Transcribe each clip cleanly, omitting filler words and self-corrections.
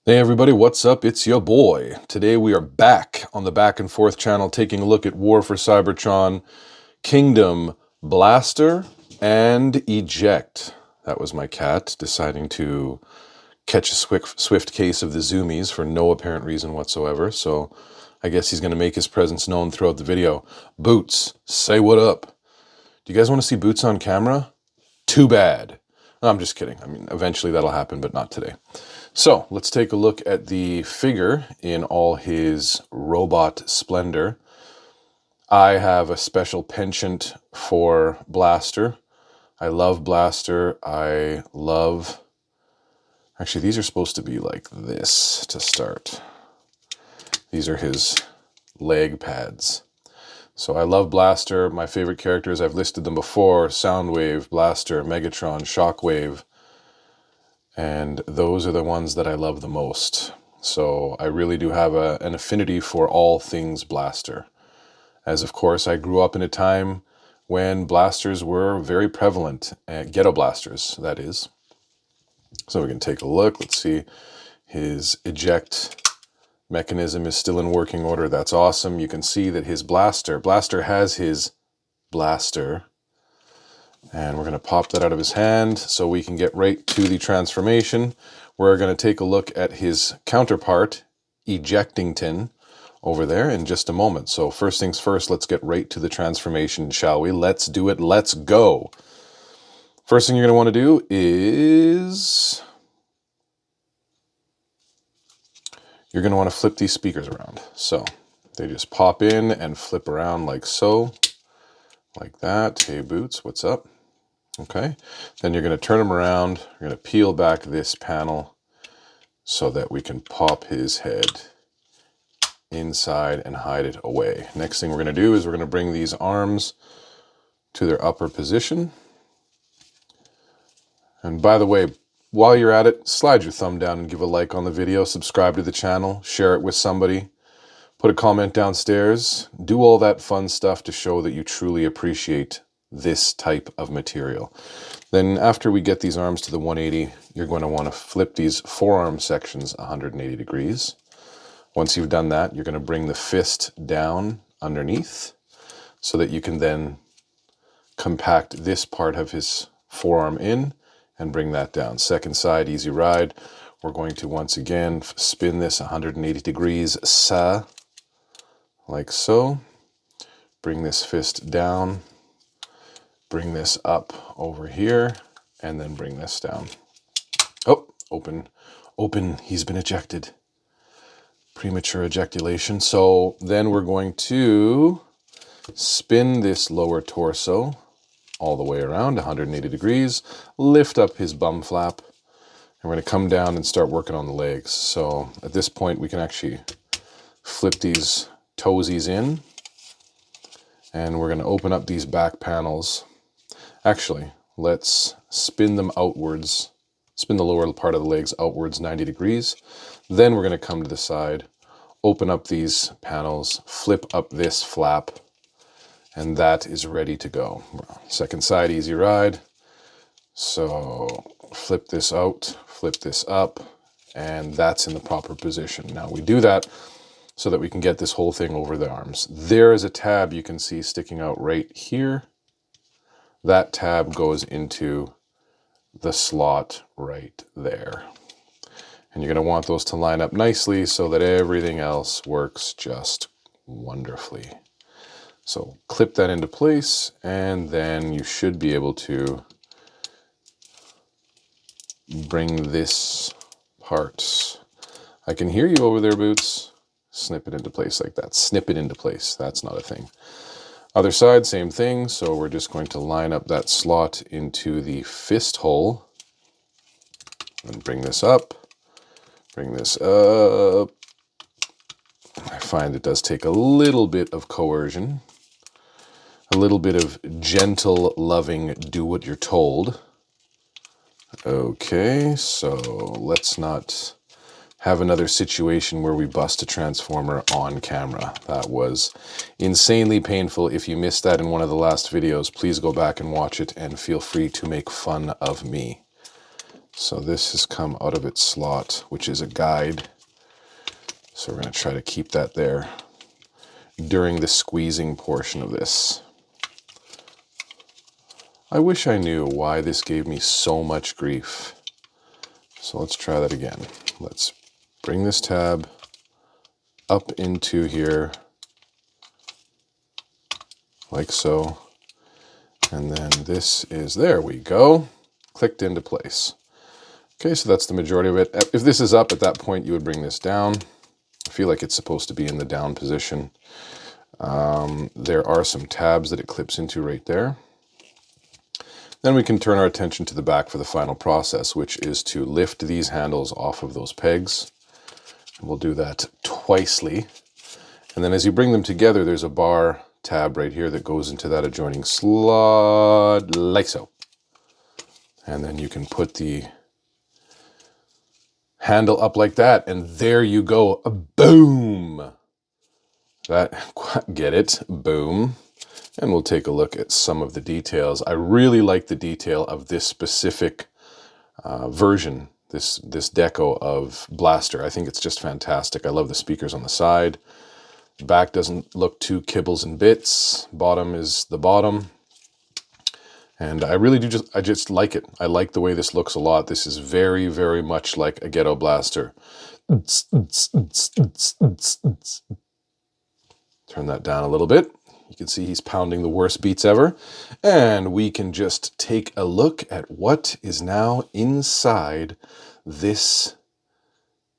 Hey everybody, what's up? It's your boy. Today we are back on the Back and Forth channel taking a look at War for Cybertron, Kingdom, Blaster, and Eject. That was my cat deciding to catch a swift case of the zoomies for no apparent reason whatsoever, so I guess he's going to make his presence known throughout the video. Boots, say what up. Do you guys want to see Boots on camera? Too bad. No, I'm just kidding. I mean, eventually that'll happen, but not today. So let's take a look at the figure in all his robot splendor. I have a special penchant for Blaster. I love Blaster. Actually, these are supposed to be like this to start. These are his leg pads. So I love Blaster. My favorite characters, I've listed them before: Soundwave, Blaster, Megatron, Shockwave. And those are the ones that I love the most. So I really do have an affinity for all things Blaster. As of course, I grew up in a time when blasters were very prevalent, ghetto blasters, that is. So we can take a look. Let's see. His eject mechanism is still in working order. That's awesome. You can see that his blaster has his blaster. And we're going to pop that out of his hand so we can get right to the transformation. We're going to take a look at his counterpart, Ejectington, over there in just a moment. So first things first, let's get right to the transformation, shall we? Let's do it. Let's go. First thing you're going to want to do is you're going to want to flip these speakers around. So they just pop in and flip around like so, like that. Hey, Boots, what's up? Okay, then you're going to turn him around. You're going to peel back this panel so that we can pop his head inside and hide it away. Next thing we're going to do is we're going to bring these arms to their upper position. And by the way, while you're at it, slide your thumb down and give a like on the video, subscribe to the channel, share it with somebody, put a comment downstairs, do all that fun stuff to show that you truly appreciate this type of material. Then after we get these arms to the 180, you're going to want to flip these forearm sections 180 degrees. Once you've done that, you're going to bring the fist down underneath so that you can then compact this part of his forearm in and bring that down. Second side, easy ride. We're going to once again spin this 180 degrees, like so. Bring this fist down. Bring this up over here, and then bring this down. Oh, open, he's been ejected. Premature ejaculation. So then we're going to spin this lower torso all the way around 180 degrees, lift up his bum flap, and we're going to come down and start working on the legs. So at this point, we can actually flip these toesies in, and we're going to open up these back panels. Actually, let's spin them outwards, spin the lower part of the legs outwards 90 degrees. Then we're going to come to the side, open up these panels, flip up this flap, and that is ready to go. Second side, easy ride. So flip this out, flip this up, and that's in the proper position. Now we do that so that we can get this whole thing over the arms. There is a tab you can see sticking out right here. That tab goes into the slot right there. And you're going to want those to line up nicely so that everything else works just wonderfully. So clip that into place, and then you should be able to bring this part. I can hear you over there, Boots. Snip it into place like that. Snip it into place. That's not a thing. Other side, same thing. So we're just going to line up that slot into the fist hole and bring this up. Bring this up. I find it does take a little bit of coercion, a little bit of gentle, loving, do what you're told. Okay, so let's not have another situation where we bust a transformer on camera. That was insanely painful. If you missed that in one of the last videos, please go back and watch it and feel free to make fun of me. So this has come out of its slot, which is a guide. So we're going to try to keep that there during the squeezing portion of this. I wish I knew why this gave me so much grief. So let's try that again. Let's bring this tab up into here, like so. And then this is, there we go, clicked into place. Okay, so that's the majority of it. If this is up at that point, you would bring this down. I feel like it's supposed to be in the down position. There are some tabs that it clips into right there. Then we can turn our attention to the back for the final process, which is to lift these handles off of those pegs. We'll do that twicely. And then as you bring them together, there's a bar tab right here that goes into that adjoining slot, like so. And then you can put the handle up like that, and there you go. Boom! That, get it? Boom. And we'll take a look at some of the details. I really like the detail of this specific version, this deco of Blaster. I think it's just fantastic. I love the speakers on the side. The back doesn't look too kibbles and bits. Bottom is the bottom. And I really do I just like it. I like the way this looks a lot. This is very, very much like a Ghetto Blaster. Turn that down a little bit. You can see he's pounding the worst beats ever. And we can just take a look at what is now inside this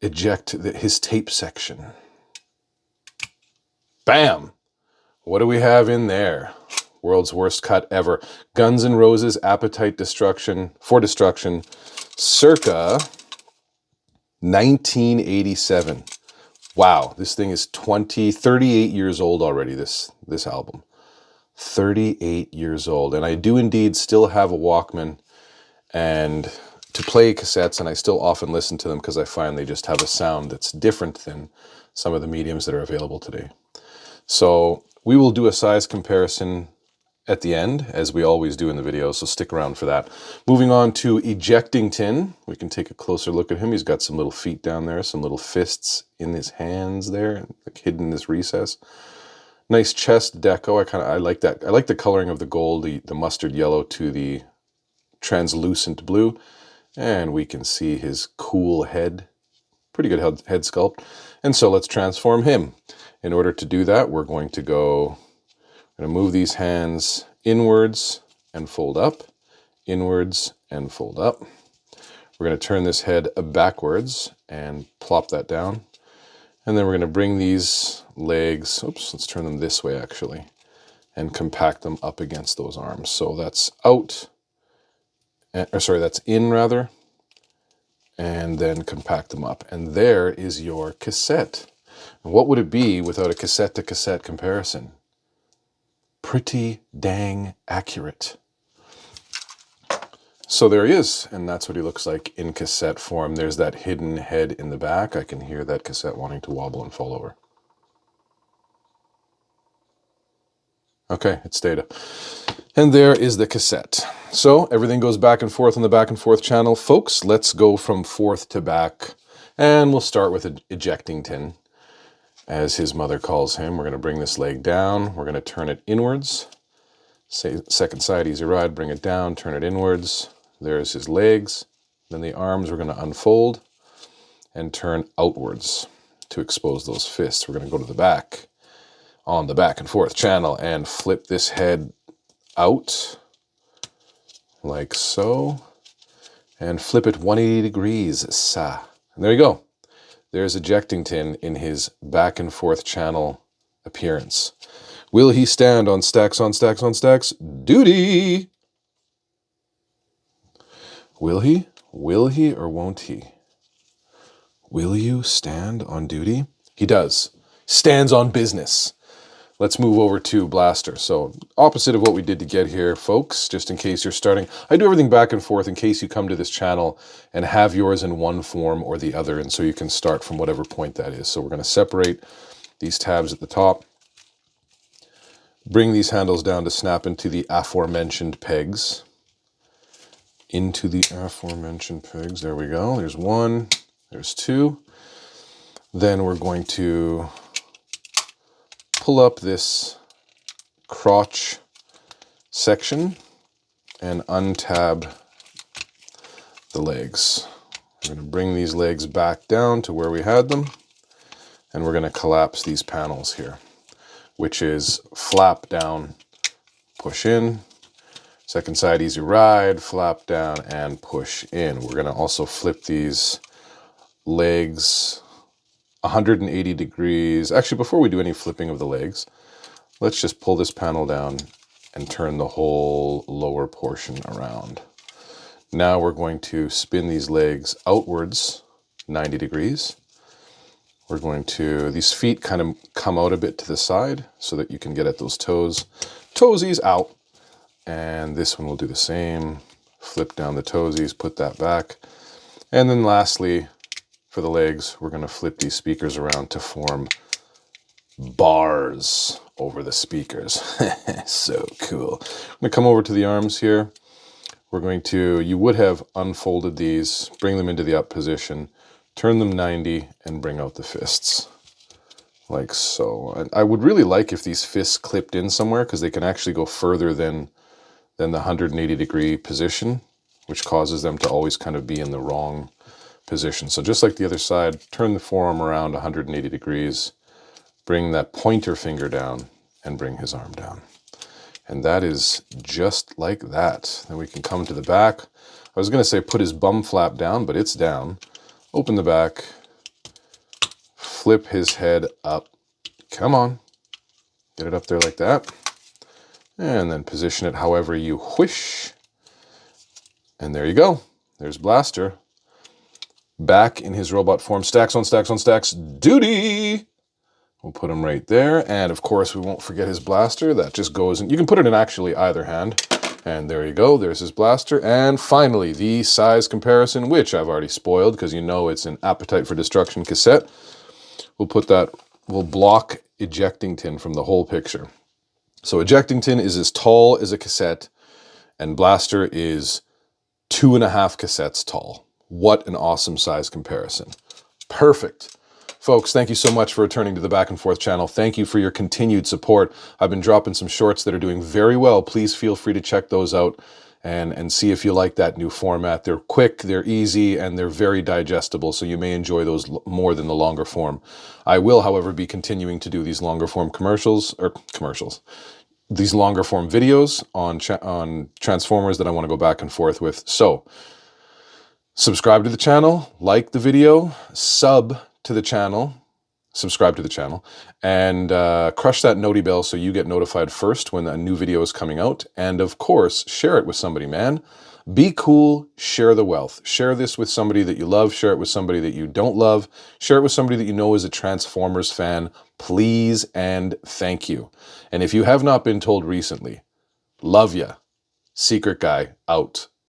Eject, his tape section. Bam! What do we have in there? World's worst cut ever. Guns N' Roses, Appetite for Destruction, circa 1987. Wow, this thing is 38 years old already, this album. 38 years old. And I do indeed still have a Walkman and to play cassettes, and I still often listen to them because I find they just have a sound that's different than some of the mediums that are available today. So we will do a size comparison at the end, as we always do in the video, so stick around for that. Moving on to Ejectington, we can take a closer look at him. He's got some little feet down there, some little fists in his hands there, like hidden in this recess. Nice chest deco. I like that. I like the coloring of the gold, the mustard yellow to the translucent blue, and we can see his cool head. Pretty good head sculpt. And so let's transform him. In order to do that, we're going to move these hands inwards and fold up, inwards and fold up. We're going to turn this head backwards and plop that down. And then we're going to bring these legs, oops, let's turn them this way actually, and compact them up against those arms. So that's out, or sorry, that's in rather, and then compact them up. And there is your cassette. And what would it be without a cassette to cassette comparison? Pretty dang accurate. So there he is, and that's what he looks like in cassette form. There's that hidden head in the back. I can hear that cassette wanting to wobble and fall over. Okay, it's data. And there is the cassette. So everything goes back and forth on the back and forth channel. Folks, let's go from forth to back, and we'll start with Ejectington, as his mother calls him. We're going to bring this leg down. We're going to turn it inwards. Say second side, easy ride, bring it down, turn it inwards. There's his legs. Then the arms we're going to unfold and turn outwards to expose those fists. We're going to go to the back on the back and forth channel and flip this head out like so and flip it 180 degrees. And there you go. There's Ejectington in his back and forth channel appearance. Will he stand on stacks on stacks on stacks? Duty! Will he? Will he or won't he? Will you stand on duty? He does. Stands on business. Let's move over to Blaster. So opposite of what we did to get here, folks, just in case you're starting. I do everything back and forth in case you come to this channel and have yours in one form or the other, and so you can start from whatever point that is. So we're going to separate these tabs at the top. Bring these handles down to snap into the aforementioned pegs. into the aforementioned pegs. There we go. There's one, there's two. Then we're going to pull up this crotch section and untab the legs. We're going to bring these legs back down to where we had them, and we're going to collapse these panels here, which is flap down, push in, second side easy ride, flap down and push in. We're going to also flip these legs 180 degrees. Actually, before we do any flipping of the legs, let's just pull this panel down and turn the whole lower portion around. Now we're going to spin these legs outwards 90 degrees. We're going to, these feet kind of come out a bit to the side so that you can get at those toes. Toesies out. And this one will do the same. Flip down the toesies, put that back. And then lastly, for the legs, we're going to flip these speakers around to form bars over the speakers. So cool. I'm going to come over to the arms here. We're going to, you would have unfolded these, bring them into the up position, turn them 90, and bring out the fists. Like so. And I would really like if these fists clipped in somewhere, because they can actually go further than the 180 degree position, which causes them to always kind of be in the wrong position. So just like the other side, turn the forearm around 180 degrees, bring that pointer finger down, and bring his arm down. And that is just like that. Then we can come to the back. I was going to say put his bum flap down, but it's down. Open the back, flip his head up. Come on. Get it up there like that. And then position it however you wish. And there you go. There's Blaster. Back in his robot form. Stacks on stacks on stacks. Duty! We'll put him right there. And of course, we won't forget his blaster. That just goes in. You can put it in actually either hand. And there you go. There's his blaster. And finally, the size comparison, which I've already spoiled because you know it's an Appetite for Destruction cassette. We'll put that, we'll block Ejectington from the whole picture. So Ejectington is as tall as a cassette, and Blaster is 2.5 cassettes tall. What an awesome size comparison. Perfect. Folks, thank you so much for returning to the Back and Forth channel. Thank you for your continued support. I've been dropping some shorts that are doing very well. Please feel free to check those out and see if you like that new format. They're quick, they're easy, and they're very digestible, so you may enjoy those more than the longer form. I will, however, be continuing to do these longer form these longer form videos on Transformers that I want to go back and forth with. So, subscribe to the channel, like the video, subscribe to the channel, and crush that noti bell so you get notified first when a new video is coming out. And of course, share it with somebody, man. Be cool, share the wealth. Share this with somebody that you love, share it with somebody that you don't love, share it with somebody that you know is a Transformers fan. Please and thank you. And if you have not been told recently, love ya. Secret Guy out.